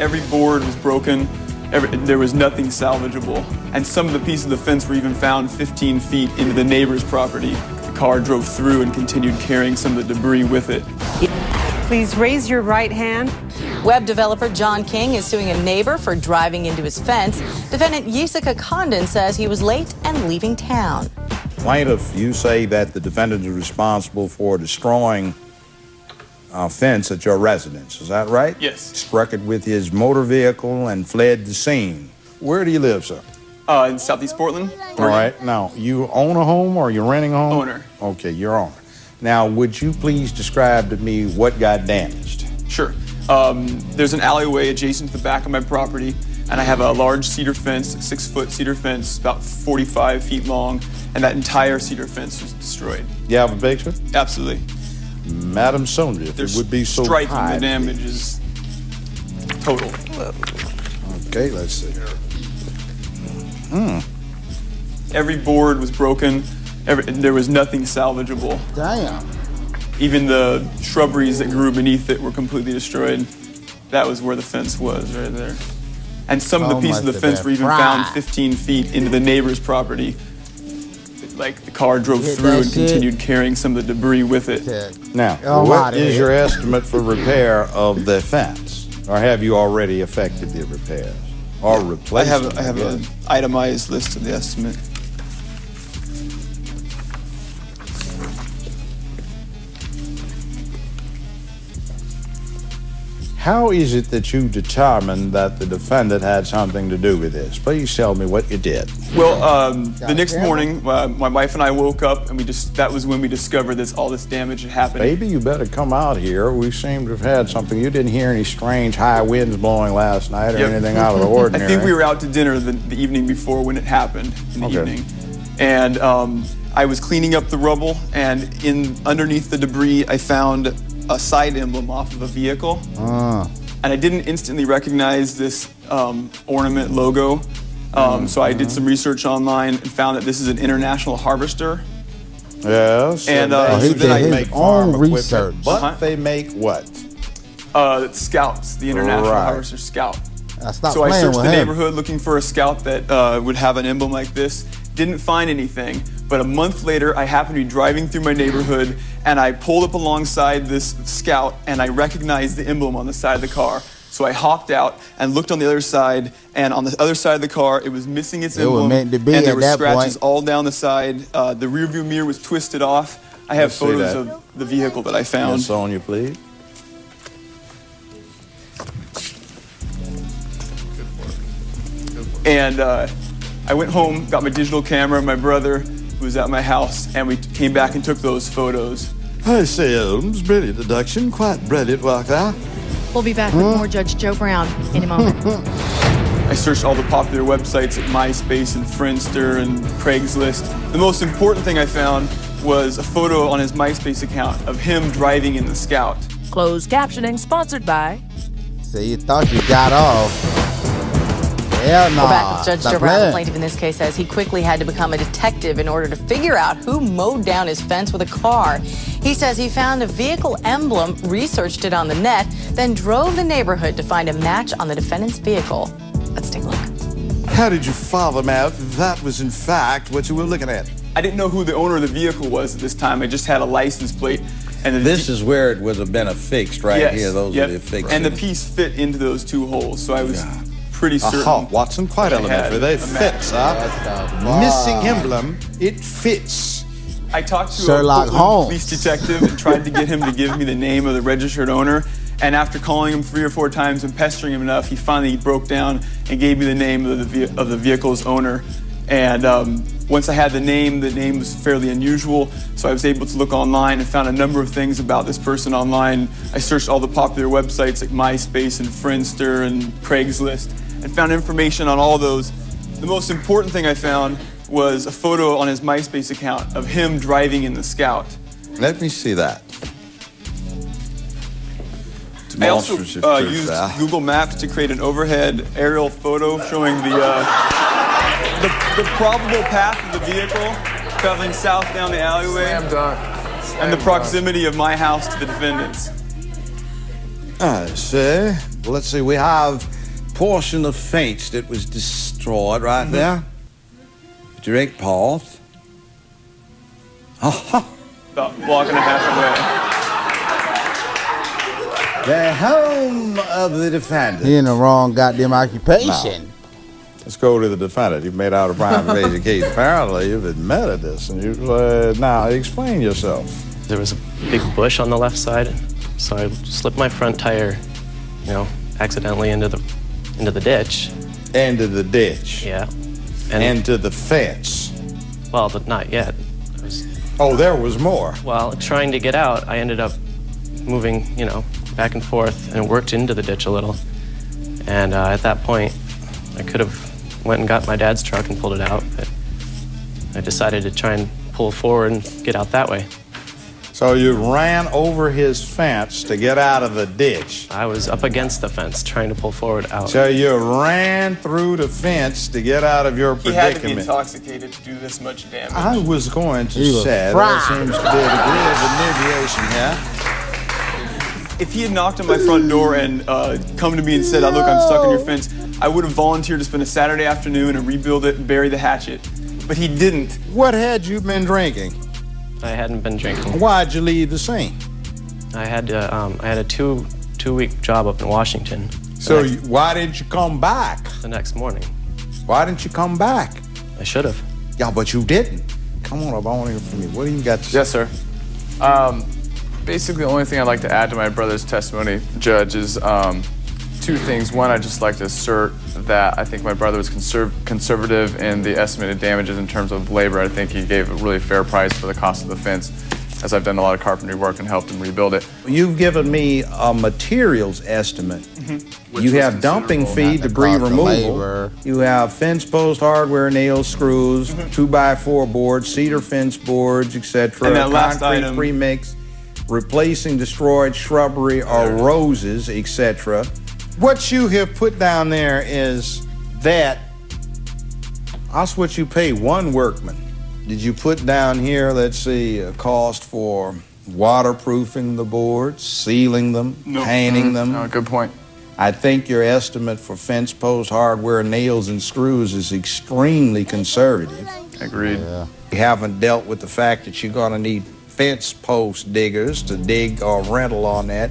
Every board was broken. There was nothing salvageable. And some of the pieces of the fence were even found 15 feet into the neighbor's property. The car drove through and continued carrying some of the debris with it. Please raise your right hand. Web developer John King is suing a neighbor for driving into his fence. Defendant Jessica Condon says he was late and leaving town. Plaintiff, you say that the defendant is responsible for destroying a fence at your residence. Is that right? Yes. Struck it with his motor vehicle and fled the scene. Where do you live, sir? In Southeast Portland. All right. Now, you own a home or you're renting a home? Owner. Okay, you're owner. Now, would you please describe to me what got damaged? Sure. There's an alleyway adjacent to the back of my property, and I have a large cedar fence, 6-foot cedar fence, about 45 feet long, and that entire cedar fence was destroyed. You have a picture? Absolutely. Madam Sonia, if it would be so striking kind. The damage is total. Okay, let's see. Every board was broken. There was nothing salvageable. Damn. Even the shrubberies that grew beneath it were completely destroyed. That was where the fence was, right there. And some of the pieces of the fence were even found 15 feet into the neighbor's property. Like the car drove through and continued carrying some of the debris with it. Now, what is your estimate for repair of the fence? Or have you already effected the repairs? Or replacement? I have an itemized list of the estimate. How is it that you determined that the defendant had something to do with this? Please tell me what you did. Well, the next morning, my wife and I woke up, and that was when we discovered all this damage had happened. Baby, you better come out here. We seem to have had something. You didn't hear any strange high winds blowing last night or anything out of the ordinary. I think we were out to dinner the evening before when it happened in the evening. And I was cleaning up the rubble, and underneath the debris, I found a side emblem off of a vehicle. And I didn't instantly recognize this ornament logo. So I did some research online and found that this is an international harvester. Yes. And so then I make farm research. But they make what? Scouts, the International Harvester Scout. So I searched the neighborhood looking for a scout that would have an emblem like this. Didn't find anything, but a month later, I happened to be driving through my neighborhood, and I pulled up alongside this scout, and I recognized the emblem on the side of the car. So I hopped out and looked on the other side, and on the other side of the car, it was missing its emblem, meant to be and there at were that scratches point. all down the side. The rearview mirror was twisted off. I have photos of the vehicle that I found. Miss Sonia, please. And I went home, got my digital camera, my brother, who was at my house, and we came back and took those photos. I say, Holmes, brilliant deduction, quite brilliant work there. We'll be back with more Judge Joe Brown in a moment. I searched all the popular websites at MySpace and Friendster and Craigslist. The most important thing I found was a photo on his MySpace account of him driving in the Scout. Closed captioning sponsored by... See, you thought you got off. Hell no. We're back with Judge Joe Brown. The plaintiff in this case says he quickly had to become a detective in order to figure out who mowed down his fence with a car. He says he found a vehicle emblem, researched it on the net, then drove the neighborhood to find a match on the defendant's vehicle. Let's take a look. How did you father out that was in fact what you were looking at? I didn't know who the owner of the vehicle was at this time. I just had a license plate. And this is where it would have been affixed right here. Those are the affixed. And the piece fit into those two holes, so I was pretty certain. Aha, Watson, quite elementary. They fit, sir. Missing emblem, it fits. I talked to Sherlock a Holmes police detective and tried to get him to give me the name of the registered owner. And after calling him 3 or 4 times and pestering him enough, he finally broke down and gave me the name of the vehicle's owner. And once I had the name was fairly unusual, so I was able to look online and found a number of things about this person online. I searched all the popular websites like MySpace and Friendster and Craigslist and found information on all those. The most important thing I found was a photo on his MySpace account of him driving in the Scout. Let me see that. I also used Google Maps to create an overhead aerial photo showing the probable path of the vehicle traveling south down the alleyway and the proximity of my house to the defendant's. I say, Let's see, we have portion of fence that was destroyed right there. Direct path. About a block and a half away. The home of the defendant. He in the wrong goddamn occupation. No. Let's go to the defendant. You've made out a prima facie case. Apparently, you've admitted this, and you now explain yourself. There was a big bush on the left side, so I slipped my front tire, accidentally into the ditch. Into the ditch. Yeah. And into the fence. Well, but not yet. Oh, there was more. While trying to get out, I ended up moving, back and forth, and worked into the ditch a little. And at that point, I could have went and got my dad's truck and pulled it out, but I decided to try and pull forward and get out that way. So you ran over his fence to get out of the ditch. I was up against the fence trying to pull forward out. So you ran through the fence to get out of your He predicament. had to be intoxicated to do this much damage. I was going to He was say fried. there seems to be a degree of inebriation here. If he had knocked on my front door and come to me and said, "Look, I'm stuck on your fence," I would have volunteered to spend a Saturday afternoon and rebuild it and bury the hatchet. But he didn't. What had you been drinking? I hadn't been drinking. Why'd you leave the scene? I had a two-week job up in Washington. So why didn't you come back? The next morning. Why didn't you come back? I should have. Yeah, but you didn't. Come on up, I want to hear from you. What do you got to say? Yes, sir. Basically, the only thing I'd like to add to my brother's testimony, Judge, is two things. One, I'd just like to assert that I think my brother was conservative in the estimated damages in terms of labor. I think he gave a really fair price for the cost of the fence, as I've done a lot of carpentry work and helped him rebuild it. You've given me a materials estimate. Which You was have dumping fee, Not the debris cost of removal. labor. You have fence post, hardware, nails, screws, 2x4 boards, cedar fence boards, etc. And that last concrete item- premix, replacing destroyed shrubbery or roses, etc. What you have put down there is that that's what you pay one workman. Did you put down here, let's see, a cost for waterproofing the boards, sealing them, painting them? Oh, good point. I think your estimate for fence posts, hardware, nails, and screws is extremely conservative. Agreed. You haven't dealt with the fact that you're going to need fence post diggers to dig or rental on that.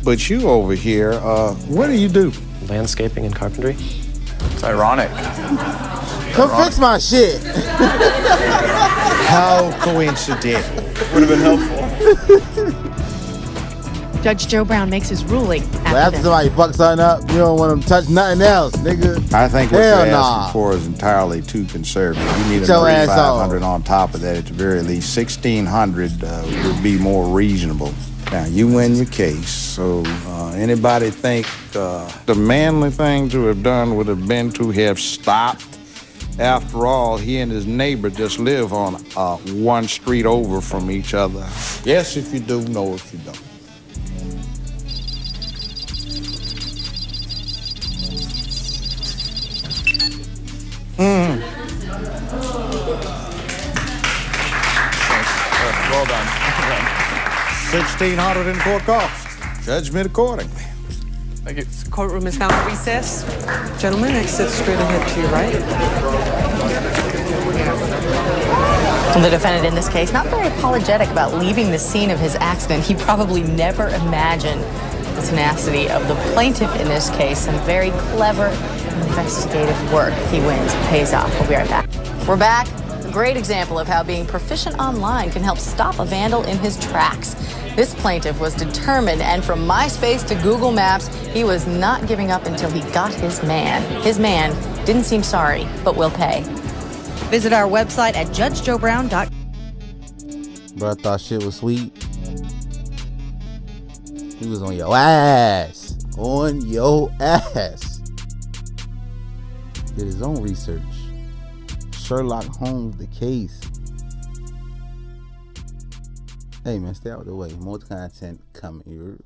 But you over here, what do you do? Landscaping and carpentry. It's ironic. Come fix my shit. How coincidental. Would have been helpful. Judge Joe Brown makes his ruling But after after this. somebody fucks something up, you don't want them to touch nothing else, nigga. I think what Hell you're nah. asking for is entirely too conservative. You need a Get your ass on. 3,500 on top of that at the very least. 1,600 would be more reasonable. Now, you win your case, so anybody think the manly thing to have done would have been to have stopped? After all, he and his neighbor just live on one street over from each other. Yes, if you do, no, if you don't. Well done. 1,600 in court costs. Judgment accordingly. Thank you. Courtroom is now in recess. Gentlemen, exit straight ahead to your right. The defendant in this case, not very apologetic about leaving the scene of his accident. He probably never imagined the tenacity of the plaintiff in this case. Some very clever investigative work. He wins, pays off. We'll be right back. We're back. A great example of how being proficient online can help stop a vandal in his tracks. This plaintiff was determined, and from MySpace to Google Maps, he was not giving up until he got his man. His man didn't seem sorry, but will pay. Visit our website at judgejoebrown.com. Bro, I thought shit was sweet. He was on your ass. On your ass. Did his own research. Sherlock Holmes, the case. Hey man, stay out of the way. More content coming.